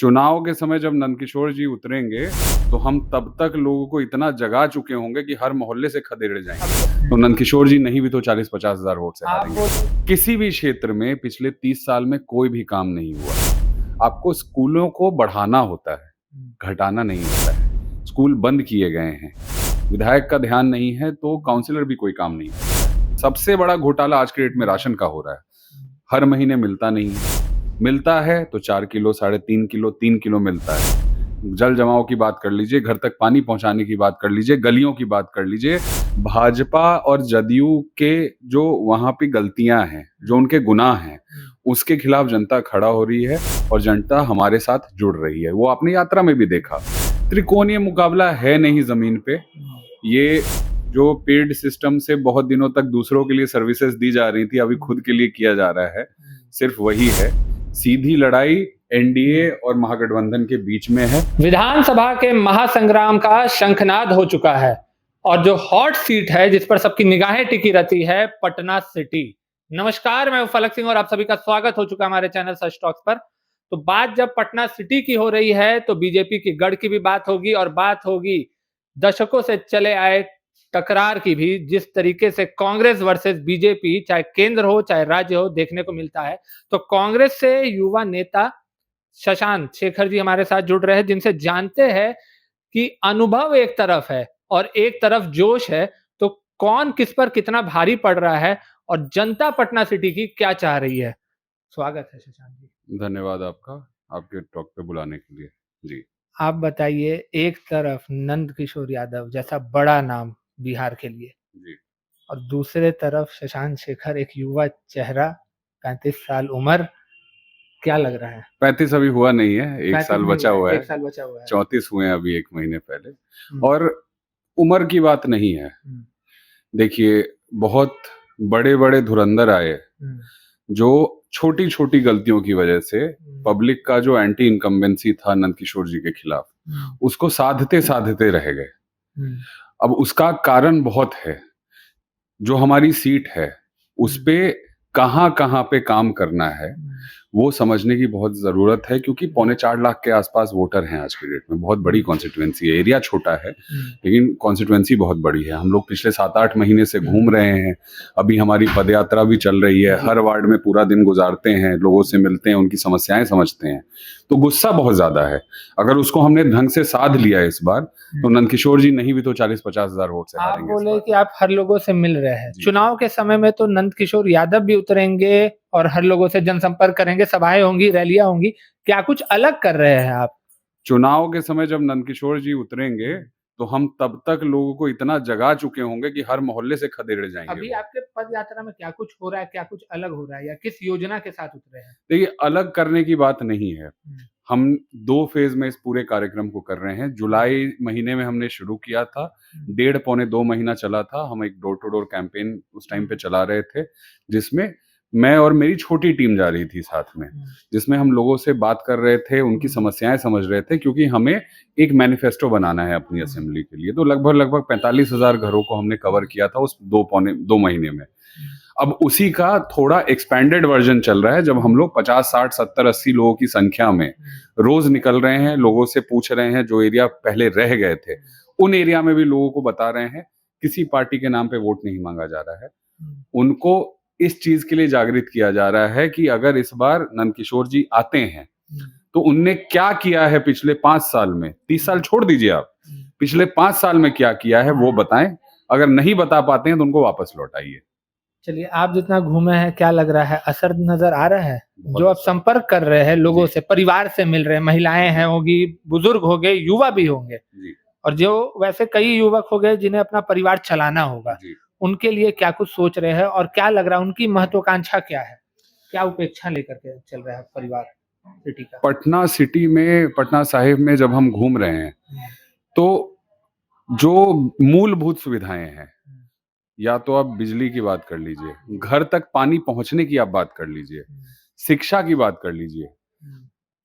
चुनाव के समय जब नंदकिशोर जी उतरेंगे, तो हम तब तक लोगों को इतना जगा चुके होंगे कि हर मोहल्ले से खदेड़े जाएंगे। तो नंदकिशोर जी नहीं भी तो 40-50 हजार वोट से हारेंगे। किसी भी क्षेत्र में पिछले 30 साल में कोई भी काम नहीं हुआ। आपको स्कूलों को बढ़ाना होता है, घटाना नहीं होता है। स्कूल बंद किए गए हैं, विधायक का ध्यान नहीं है तो काउंसलर भी कोई काम नहीं करता। सबसे बड़ा घोटाला आज के डेट में राशन का हो रहा है। हर महीने मिलता नहीं है, मिलता है तो 4 किलो, 3.5 किलो, 3 किलो मिलता है। जल जमाव की बात कर लीजिए, घर तक पानी पहुंचाने की बात कर लीजिए, गलियों की बात कर लीजिए। भाजपा और जदयू के जो वहां पे गलतियां हैं, जो उनके गुनाह हैं, उसके खिलाफ जनता खड़ा हो रही है और जनता हमारे साथ जुड़ रही है। वो आपने यात्रा में भी देखा, त्रिकोणीय मुकाबला है नहीं जमीन पे। ये जो पेड सिस्टम से बहुत दिनों तक दूसरों के लिए सर्विसेज दी जा रही थी, अभी खुद के लिए किया जा रहा है, सिर्फ वही है। सीधी लड़ाई एनडीए और महागठबंधन के बीच में है। विधानसभा के महासंग्राम का शंखनाद हो चुका है और जो हॉट सीट है जिस पर सबकी निगाहें टिकी रहती है, पटना सिटी। नमस्कार, मैं फलक सिंह और आप सभी का स्वागत हो चुका है हमारे चैनल सच टॉक्स पर। तो बात जब पटना सिटी की हो रही है तो बीजेपी की गढ़ की भी बात होगी और बात होगी दशकों से चले आए टकरार की भी। जिस तरीके से कांग्रेस वर्सेस बीजेपी, चाहे केंद्र हो चाहे राज्य हो, देखने को मिलता है। तो कांग्रेस से युवा नेता शशांक शेखर जी हमारे साथ जुड़ रहे हैं, जिनसे जानते हैं कि अनुभव एक तरफ है और एक तरफ जोश है, तो कौन किस पर कितना भारी पड़ रहा है और जनता पटना सिटी की क्या चाह रही है। स्वागत है शशांक जी। धन्यवाद आपका, आपके टॉक पे बुलाने के लिए। जी, आप बताइए, एक तरफ नंद किशोर यादव जैसा बड़ा नाम बिहार के लिए जी। और दूसरे तरफ शशांक शेखर, एक युवा चेहरा, 35 साल उम्र। क्या लग रहा है? 35 अभी हुआ नहीं है, एक साल बचा हुआ है। 1 साल बचा हुआ है। 34 हुए हैं अभी 1 महीने पहले। और उम्र की बात नहीं है। देखिए, बहुत बड़े बड़े धुरंधर आए जो छोटी छोटी गलतियों की वजह से पब्लिक का जो एंटी इनकम्बेंसी था नंदकिशोर जी के खिलाफ, उसको साधते साधते रह गए। अब उसका कारण बहुत है। जो हमारी सीट है उस पे कहाँ कहाँ पे काम करना है वो समझने की बहुत जरूरत है, क्योंकि 4.25 लाख के आसपास वोटर हैं आज के डेट में। बहुत बड़ी कॉन्स्टिट्यूएंसी है। एरिया छोटा है लेकिन कॉन्स्टिट्यूएंसी बहुत बड़ी है। हम लोग पिछले 7-8 महीने से घूम रहे हैं। अभी हमारी पदयात्रा भी चल रही है। हर वार्ड में पूरा दिन गुजारते हैं, लोगों से मिलते हैं, उनकी समस्याएं समझते हैं। तो गुस्सा बहुत ज्यादा है। अगर उसको हमने ढंग से साध लिया इस बार तो नंदकिशोर जी नहीं भी तो 40-50 हजार वोट से आप हारेंगे। बोले कि आप हर लोगों से मिल रहे हैं। चुनाव के समय में तो नंदकिशोर यादव भी उतरेंगे और हर लोगों से जनसंपर्क करेंगे, सभाएं होंगी, रैलियां होंगी। क्या कुछ अलग कर रहे हैं आप? चुनाव के समय जब नंदकिशोर जी उतरेंगे तो हम तब तक लोगों को इतना जगा चुके होंगे कि हर मोहल्ले से खदेड़े जाएंगे। अभी आपके पद यात्रा में क्या कुछ हो रहा है, क्या कुछ अलग हो रहा है, या किस योजना के साथ उतरे हैं? देखिए, अलग करने की बात नहीं है। हम 2 फेज में इस पूरे कार्यक्रम को कर रहे हैं। जुलाई महीने में हमने शुरू किया था, 1.5-2 महीना चला था। हम एक डोर टू डोर कैंपेन उस टाइम पे चला रहे थे, जिसमें मैं और मेरी छोटी टीम जा रही थी साथ में, जिसमें हम लोगों से बात कर रहे थे, उनकी समस्याएं समझ रहे थे, क्योंकि हमें एक मैनिफेस्टो बनाना है अपनी असेंबली के लिए। तो लगभग 45,000 घरों को हमने कवर किया था उस 2 महीने में। अब उसी का थोड़ा एक्सपैंडेड वर्जन चल रहा है, जब हम लोग 50, 60, 70, 80 लोगों की संख्या में रोज निकल रहे हैं, लोगों से पूछ रहे हैं। जो एरिया पहले रह गए थे उन एरिया में भी लोगों को बता रहे हैं, किसी पार्टी के नाम पे वोट नहीं मांगा जा रहा है। उनको इस चीज के लिए जागृत किया जा रहा है कि अगर इस बार नंदकिशोर जी आते हैं तो उनने क्या किया है पिछले 5 साल में। 30 साल छोड़ दीजिए, आप पिछले 5 साल में क्या किया है वो बताएं। अगर नहीं बता पाते हैं तो उनको वापस लौटाइए। चलिए, आप जितना घूमे हैं, क्या लग रहा है, असर नजर आ रहा है? जो आप संपर्क कर रहे हैं, लोगों से, परिवार से मिल रहे हैं, महिलाएं हैं होगी, बुजुर्ग हो गए, युवा भी होंगे, और जो वैसे कई युवक हो गए जिन्हें अपना परिवार चलाना होगा, उनके लिए क्या कुछ सोच रहे हैं और क्या लग रहा है, उनकी महत्वाकांक्षा क्या है, क्या उपेक्षा लेकर के चल रहा है परिवार सिटी का? पटना सिटी में, पटना साहिब में जब हम घूम रहे हैं तो जो मूलभूत सुविधाएं हैं, या तो आप बिजली की बात कर लीजिए, घर तक पानी पहुंचने की आप बात कर लीजिए, शिक्षा की बात कर लीजिए,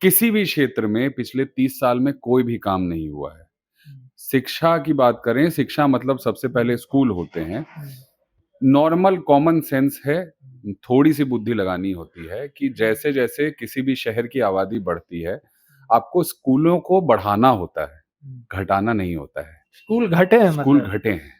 किसी भी क्षेत्र में पिछले 30 साल में कोई भी काम नहीं हुआ है। शिक्षा की बात करें, शिक्षा मतलब सबसे पहले स्कूल होते हैं। नॉर्मल कॉमन सेंस है, थोड़ी सी बुद्धि लगानी होती है कि जैसे जैसे किसी भी शहर की आबादी बढ़ती है, आपको स्कूलों को बढ़ाना होता है, घटाना नहीं होता है। स्कूल घटे हैं स्कूल मतलब घटे हैं,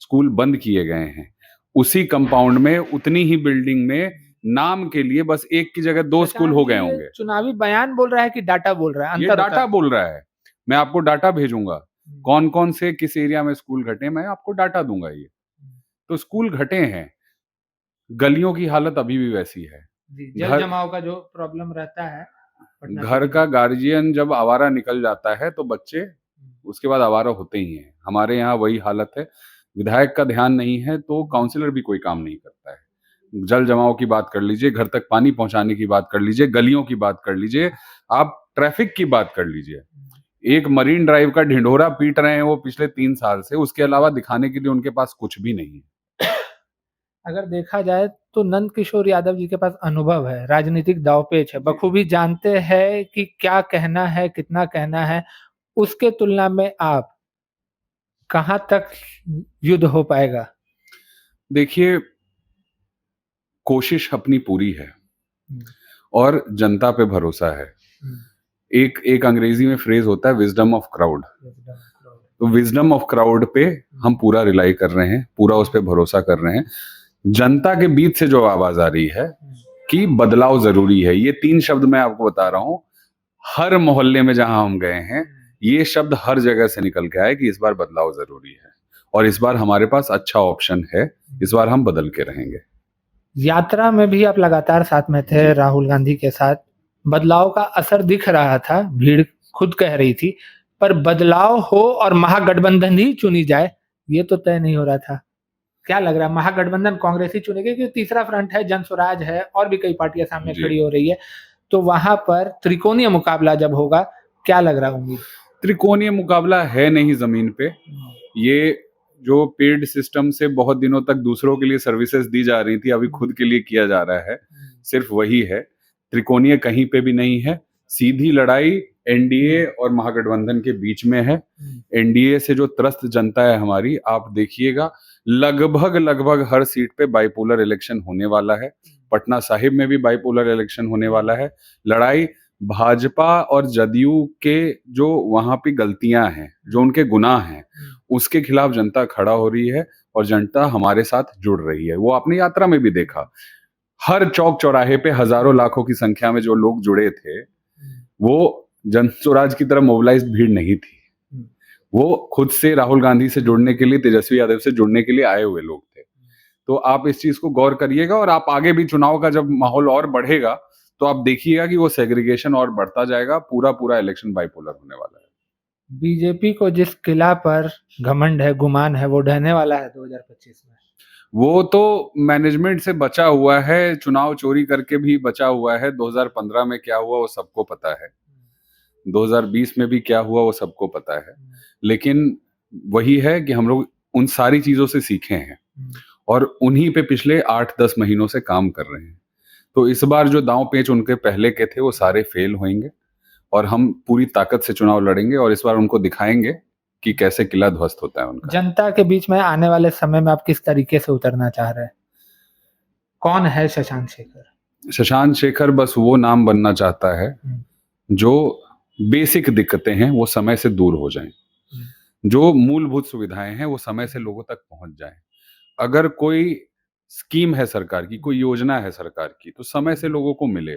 स्कूल बंद किए गए हैं। उसी कंपाउंड में, उतनी ही बिल्डिंग में नाम के लिए बस एक की जगह 2 स्कूल हो गए शशांक जी, ये होंगे। चुनावी बयान बोल रहा है कि डाटा बोल रहा है, ये अंतर होता डाटा है। बोल रहा है। मैं आपको डाटा भेजूँगा। हम्म, कौन-कौन से किस एरिया में स्कूल घटे, मैं आपको डाटा दूँगा ये। तो स्कूल घटे हैं, गलियों की हालत अभी भी वैसी है। जी, जल घर जमाव का जो प्रॉब्लम रहता है पटना घर सिटी का में। गार्जियन जब आवारा निकल जाता है तो बच्चे उसके बाद आवारा होते ही हैं। हमारे यहाँ वही हालत है। विधायक का ध्यान नहीं है तो काउंसलर भी कोई काम नहीं करता है। जल जमाव की बात कर लीजिए, घर तक पानी पहुंचाने की बात कर लीजिए, गलियों की बात कर लीजिए, आप ट्रैफिक की बात कर लीजिए। एक मरीन ड्राइव का ढिंढोरा पीट रहे हैं वो पिछले 3 साल से, उसके अलावा दिखाने के लिए उनके पास कुछ भी नहीं है। अगर देखा जाए तो नंद किशोर यादव जी के पास अनुभव है, राजनीतिक दांवपेच है, बखूबी जानते हैं कि क्या कहना है, कितना कहना है। उसके तुलना में आप कहाँ तक युद्ध हो पाएगा? देखिए, कोशिश अपनी पूरी है हम्म, और जनता पे भरोसा है। हम्म, एक एक अंग्रेजी में फ्रेज होता है विजडम ऑफ क्राउड। तो विजडम ऑफ क्राउड पे हम पूरा रिलाई कर रहे हैं, पूरा उस पे भरोसा कर रहे हैं। जनता के बीच से जो आवाज आ रही है कि बदलाव जरूरी है, ये 3 शब्द मैं आपको बता रहा हूं। हर मोहल्ले में जहां हम गए हैं, ये शब्द हर जगह से निकल के आए कि इस बार बदलाव जरूरी है और इस बार हमारे पास अच्छा ऑप्शन है, इस बार हम बदल के रहेंगे। यात्रा में भी आप लगातार साथ में थे राहुल गांधी के साथ। बदलाव का असर दिख रहा था, भीड़ खुद कह रही थी, पर बदलाव हो और महागठबंधन ही चुनी जाए, ये तो तय नहीं हो रहा था। क्या लग रहा है, महागठबंधन कांग्रेस ही चुनेगी? क्योंकि तीसरा फ्रंट है, जन स्वराज है, और भी कई पार्टियां सामने जी। खड़ी हो रही है। तो वहां पर त्रिकोणीय मुकाबला जब होगा, क्या लग रहा है उम्मीद? त्रिकोणीय मुकाबला है नहीं जमीन पे। ये जो पेड सिस्टम से बहुत दिनों तक दूसरों के लिए सर्विसेज दी जा रही थी, अभी खुद के लिए किया जा रहा है, सिर्फ वही है। त्रिकोणीय कहीं पे भी नहीं है। सीधी लड़ाई एनडीए और महागठबंधन के बीच में है। एनडीए से जो त्रस्त जनता है हमारी, आप देखिएगा, लगभग लगभग हर सीट पे बाइपोलर इलेक्शन होने वाला है। पटना साहिब में भी बाइपोलर इलेक्शन होने वाला है। लड़ाई भाजपा और जदयू के जो वहां पे गलतियां हैं, जो उनके गुनाह हैं, उसके खिलाफ जनता खड़ा हो रही है और जनता हमारे साथ जुड़ रही है। वो आपने यात्रा में भी देखा, हर चौक चौराहे पे हजारों लाखों की संख्या में जो लोग जुड़े थे, वो जन स्वराज की तरह मोबिलाइज्ड भीड़ नहीं थी। वो खुद से राहुल गांधी से जुड़ने के लिए, तेजस्वी यादव से जुड़ने के लिए आए हुए लोग थे। तो आप इस चीज को गौर करिएगा और आप आगे भी चुनाव का जब माहौल और बढ़ेगा तो आप देखिएगा कि वो सेग्रीगेशन और बढ़ता जाएगा। पूरा पूरा इलेक्शन बाइपोलर होने वाला है। बीजेपी को जिस किला पर घमंड है, गुमान है, वो ढहने वाला है 2025 में। वो तो मैनेजमेंट से बचा हुआ है, चुनाव चोरी करके भी बचा हुआ है। 2015 में क्या हुआ वो सबको पता है, 2020 में भी क्या हुआ वो सबको पता है। लेकिन वही है कि हम लोग उन सारी चीजों से सीखे हैं और उन्हीं पे पिछले 8-10 महीनों से काम कर रहे हैं। तो इस बार जो दांव पेच उनके पहले के थे वो सारे फेल होंगे और हम पूरी ताकत से चुनाव लड़ेंगे और इस बार उनको दिखाएंगे कि कैसे किला ध्वस्त होता है उनका। जनता के बीच में आने वाले समय में आप किस तरीके से उतरना चाह रहे हैं? कौन है शशांक शेखर? शशांक शेखर बस वो नाम बनना चाहता है जो बेसिक दिक्कतें हैं वो समय से दूर हो जाएं, जो मूलभूत सुविधाएं हैं वो समय से लोगों तक पहुंच जाएं। अगर कोई स्कीम है सरकार की, कोई योजना है सरकार की, तो समय से लोगों को मिले।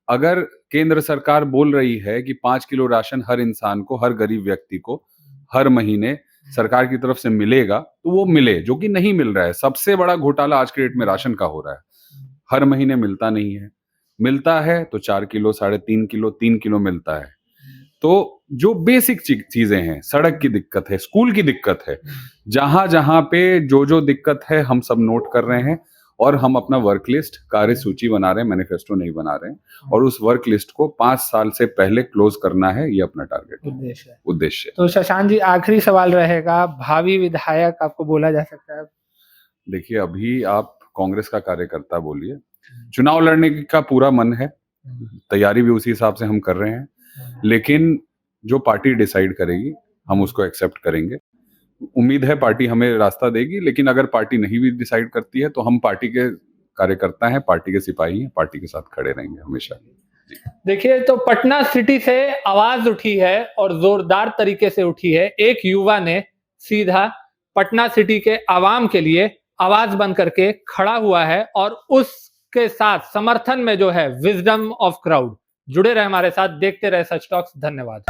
अगर केंद्र सरकार बोल रही है कि 5 किलो राशन हर इंसान को, हर गरीब व्यक्ति को हर महीने सरकार की तरफ से मिलेगा, तो वो मिले, जो कि नहीं मिल रहा है। सबसे बड़ा घोटाला आज के डेट में राशन का हो रहा है। हर महीने मिलता नहीं है, मिलता है तो 4 किलो, 3.5 किलो, 3 किलो मिलता है। तो जो बेसिक चीजें हैं, सड़क की दिक्कत है, स्कूल की दिक्कत है, जहां जहां पे जो जो दिक्कत है हम सब नोट कर रहे हैं और हम अपना वर्क लिस्ट, कार्य सूची बना रहे हैं, मैनिफेस्टो नहीं बना रहे हैं। और उस वर्क लिस्ट को 5 साल से पहले क्लोज करना है, ये अपना टारगेट उद्देश्य। तो शशांक जी, आखिरी सवाल रहेगा, भावी विधायक आपको बोला जा सकता है? देखिए, अभी आप कांग्रेस का कार्यकर्ता बोलिए, चुनाव लड़ने का पूरा मन है, तैयारी भी उसी हिसाब से हम कर रहे हैं, लेकिन जो पार्टी डिसाइड करेगी हम उसको एक्सेप्ट करेंगे। उम्मीद है पार्टी हमें रास्ता देगी, लेकिन अगर पार्टी नहीं भी डिसाइड करती है तो हम पार्टी के कार्यकर्ता हैं, पार्टी के सिपाही हैं, पार्टी के साथ खड़े रहेंगे हमेशा। देखिए, तो पटना सिटी से आवाज उठी है और जोरदार तरीके से उठी है। एक युवा ने सीधा पटना सिटी के आवाम के लिए आवाज बन करके खड़ा हुआ है और उसके साथ समर्थन में जो है विजडम ऑफ क्राउड। जुड़े रहे हमारे साथ, देखते रहे सच टॉक्स। धन्यवाद।